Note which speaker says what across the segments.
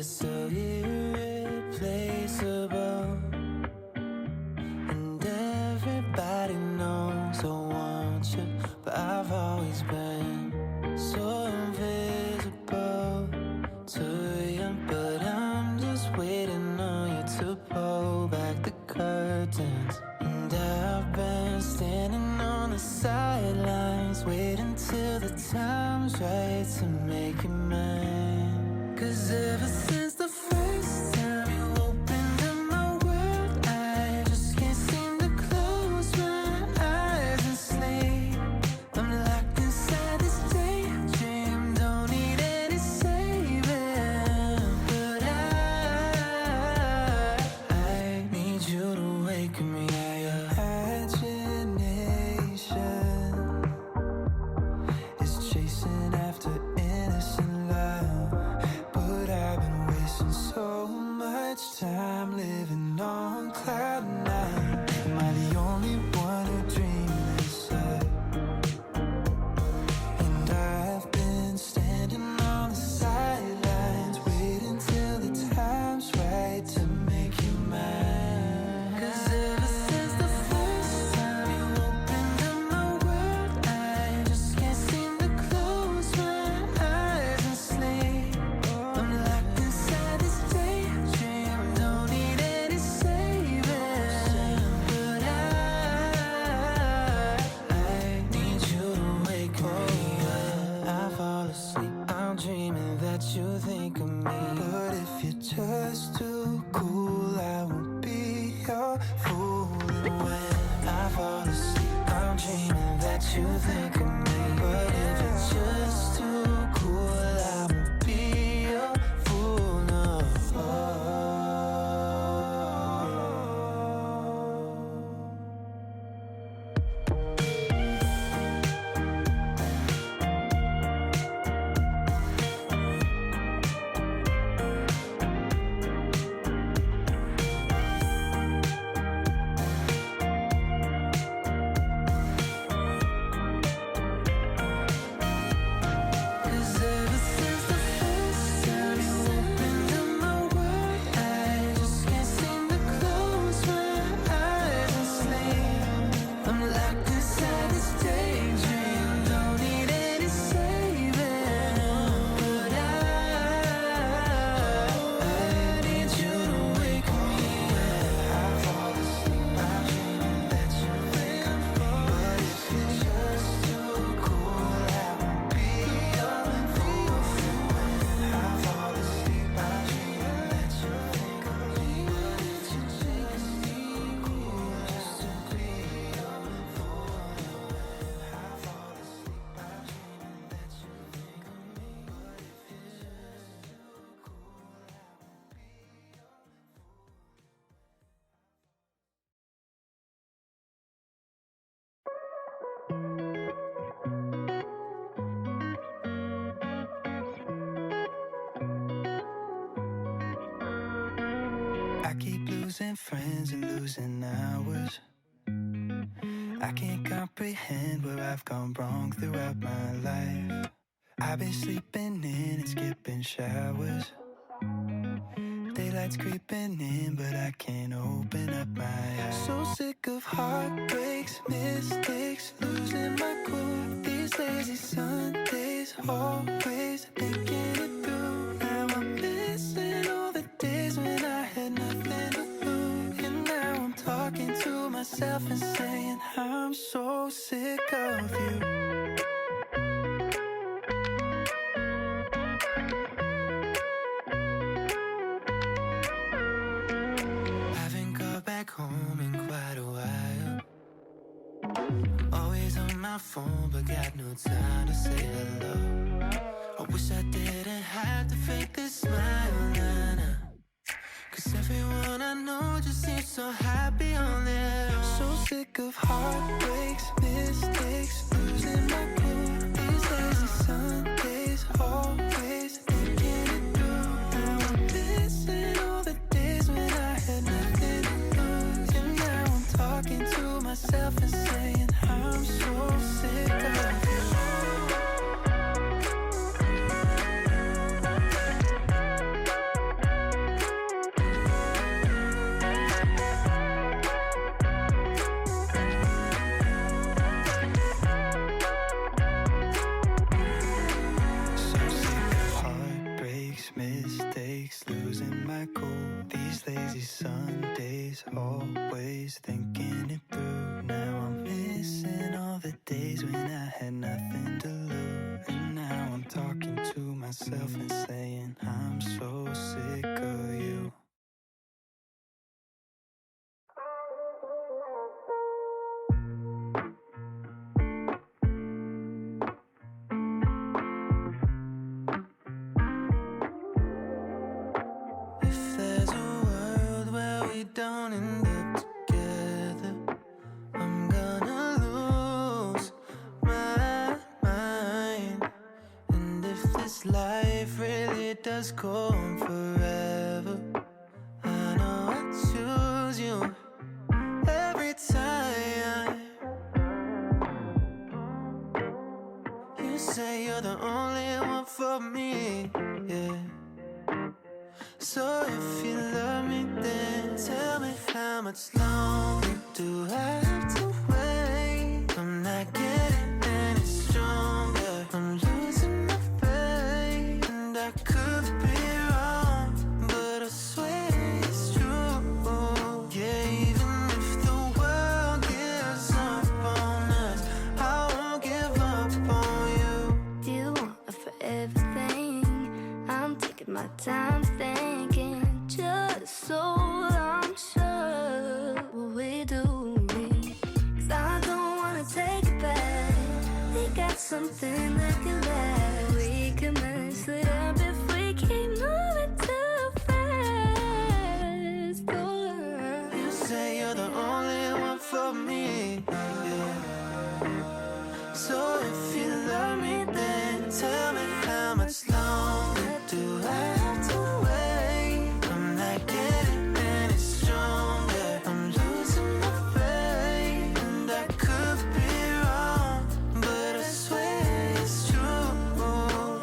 Speaker 1: you're so irreplaceable, and everybody knows I want you, but I've always been so invisible to you. But I'm just waiting on you to pull back the curtains, and I've been standing on the sidelines waiting till the time's right to make you mine. 'Cause ever since the first time you opened up my world, I just can't seem to close my eyes and sleep. I'm locked inside this daydream, don't need any saving. But I need you to wake me up. Imagination is chasing after innocent love, but I've been wasting so much time living on cloud nine. Am I the only one who dreams this up? And I've been standing on the sidelines waiting till the time's right to make you mine. 'Cause ever since the first time you opened up my world, I just can't seem to close my eyes and sleep. I'm locked inside this daydream, don't need any saving. But I need you to wake me up. I fall asleep, I'm dreaming that you think of me. But if you're just too cool, I won't be your fool. And when I fall asleep, I'm dreaming that you think of me. But if you're just too cool, I won't be your fool, no. I keep losing friends and losing hours. I can't comprehend where I've gone wrong throughout my life. I've been sleeping in and skipping showers. Daylight's creeping in, but I can't open up my eyes. So sick of heartbreaks, mistakes, losing my cool. These lazy Sundays, always thinking it through. Now I'm missing all the days when I had nothing to lose. And now I'm talking to myself and saying I'm so sick of you. Haven't got back home in quite a while. Always on my phone, but got no time to say hello. I wish I didn't have to fake this smile, nah, nah. 'Cause everyone I know just seems so happy on their own. So sick of heartbreaks, mistakes, losing my cool. These lazy Sundays, always thinking it through. Now I'm missing all the days when I had nothing to lose. And now I'm talking to myself and saying I'm so sick of you. days thinking it through. Now I'm missing all the days when I had nothing to lose. And now I'm talking to myself and saying I'm so sick of you. If there's a world where we don't end up together, I'm gonna lose my mind. And if this life really does go on forever, I know I choose you every time. You say you're the only one for me, yeah. So if you love me, then tell me how much longer do I have to wait? I'm not getting any stronger, I'm losing my faith. And I could be wrong, but I swear it's true. Yeah, even if the world gives up on us, I won't give up on you.
Speaker 2: You want a forever thing, I'm taking my time thinking, just so I'm sure what we do. 'Cause I don't wanna take it back. We got something that can last. We can mess it up if we keep moving too fast.
Speaker 1: You say you're the only one for me, yeah. So if you love me, then tell me how much longer do I have to wait? I'm not getting any stronger, I'm losing my faith. And I could be wrong, but I swear it's true.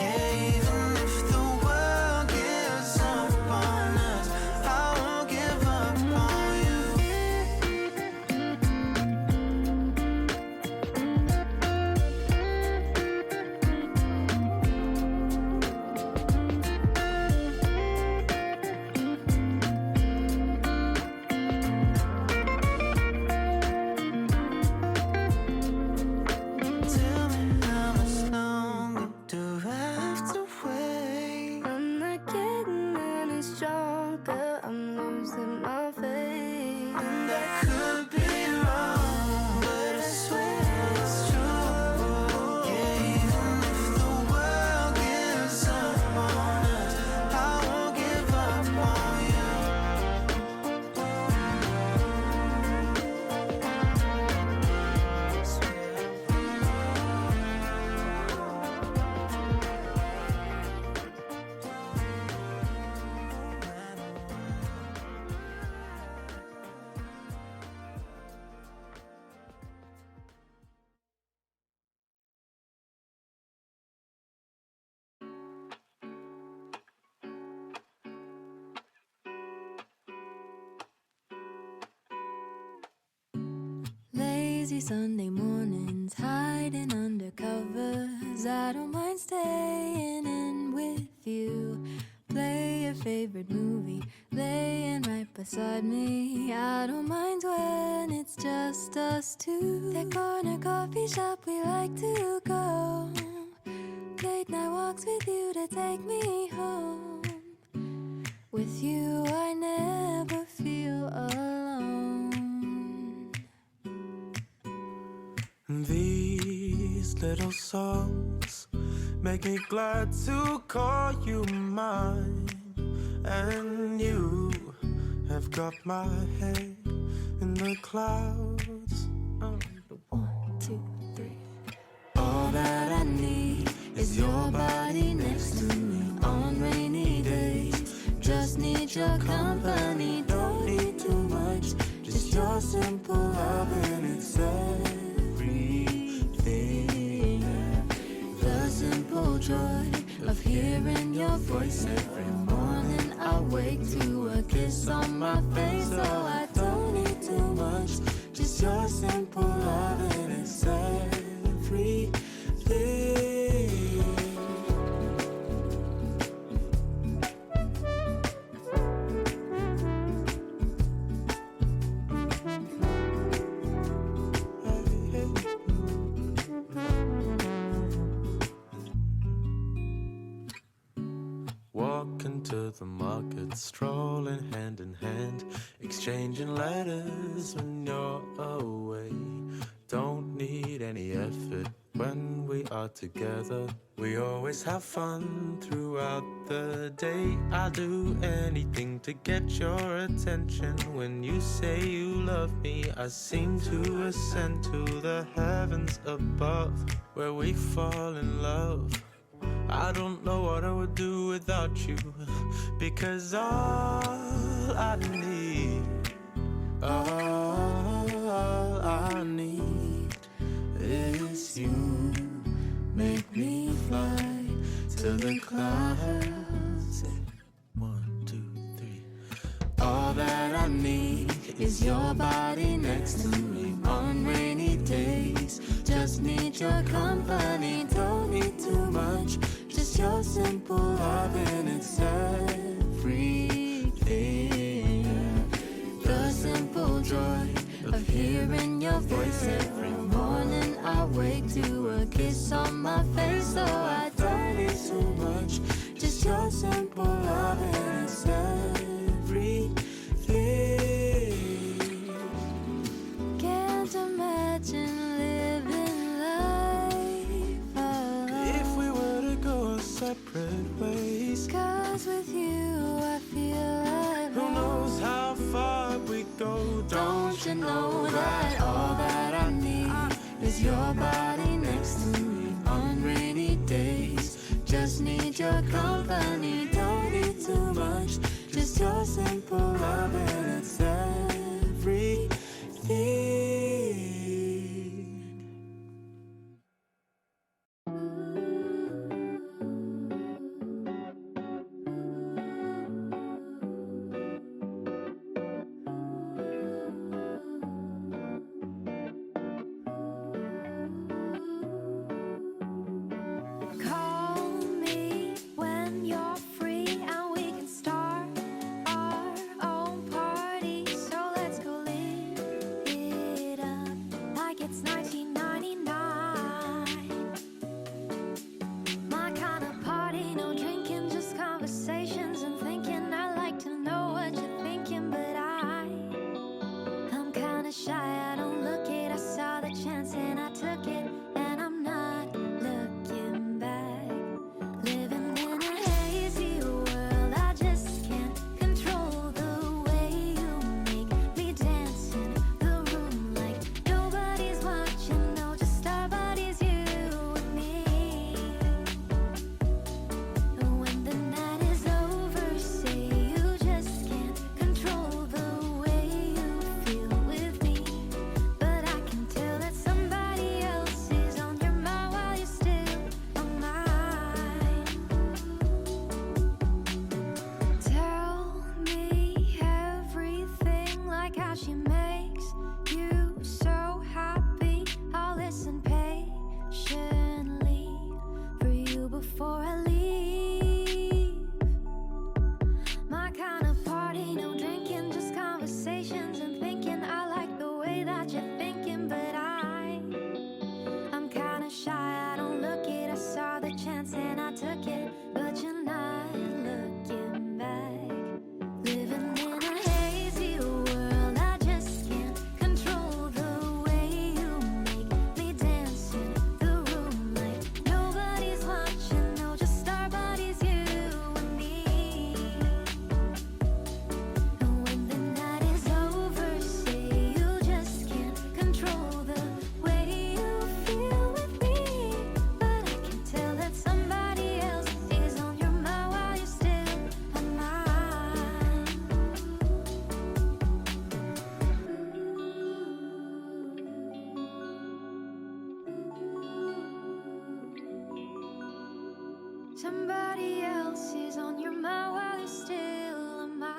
Speaker 1: Yeah, even if the world gives up on us, I won't give up on you. Tell me how much longer do I have to wait?
Speaker 2: I'm not getting any stronger, I'm losing my faith.
Speaker 1: And I could be wrong, but I swear it's true. Yeah, even if the world gives up on us, I won't give up on you.
Speaker 3: Lazy Sunday mornings, hiding under covers. I don't mind staying in with you. Play your favorite movie, laying right beside me. I don't mind when it's just us two. That corner coffee shop we like to go. Late night walks with you to take me home. With you I never feel alone.
Speaker 1: These little songs make me glad to call you mine. And you have got my head in the clouds.
Speaker 3: One, two, three.
Speaker 1: All that I need is your body next to me on rainy days. Just need your company, don't need too much. Just your simple love and it's everything. The simple joy of hearing your voice every morning. I wake to a kiss on my face, so I don't need too much. Just your simple love and it's everything. strolling hand in hand, exchanging letters when you're away. Don't need any effort when we are together. We always have fun throughout the day. I'll do anything to get your attention. When you say you love me, I seem to ascend to the heavens above, where we fall in love. I don't know what I would do without you, because all I need is you. Make me fly to the clouds. 1, 2, 3. All that I need is your body next to me on rainy days. Just need your company, don't need too much. Just your simple love and it's everything. The simple joy of hearing your voice every morning. I wake to a kiss on my face, so I don't need too much. Just your simple love and it's everything.
Speaker 3: Can't imagine living life alone.
Speaker 1: If we were to go separate ways,
Speaker 3: 'Cause with you I feel like
Speaker 1: who knows how far we go. Don't you know that all that I need is your body next to me on rainy days. Just need your company, don't need too much. Just your simple love and it's everything.
Speaker 2: Call me when you're free and we can start our own party. So let's go live it up like it's 1999. My kind of party, no drinking, just conversations and thinking. I like to know what you're thinking, but I'm kinda shy, I don't look it. I saw the chance and I took it, and I'm not looking back. Living in a hazy world, I just can't control the way you make me dance in the room like nobody's watching. No, just our bodies, you and me. When the night is over, say you just can't control the way you feel with me. But I can tell that somebody else is on your mind while you're still on mine. Tell me everything, like how she makes you so happy. I'll listen patiently for you before I leave. My kind of party, no drinking, just conversations and thinking. I like the way that you're thinking, but I'm kinda shy, I don't look it. I saw the chance and I took it, but you're not looking back. Living in a hazy world, I just can't control the way you make me dance in the room like nobody's watching. No, just our bodies, you and me. When the night is over, say you just can't control the way you feel with me. But I can tell that somebody else is on your mind while you're still on mine. Somebody else is on your mind while you're still on mine.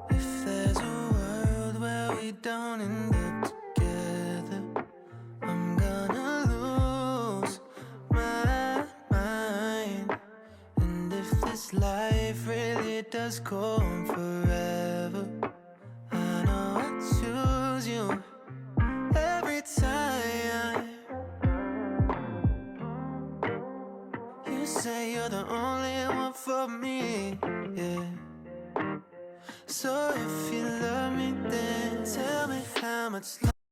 Speaker 1: If there's a world where we don't end up together, I'm gonna lose my mind. And if this life it does go on forever. I know I choose you every time. You say you're the only one for me, yeah. So if you love me, then tell me how much love.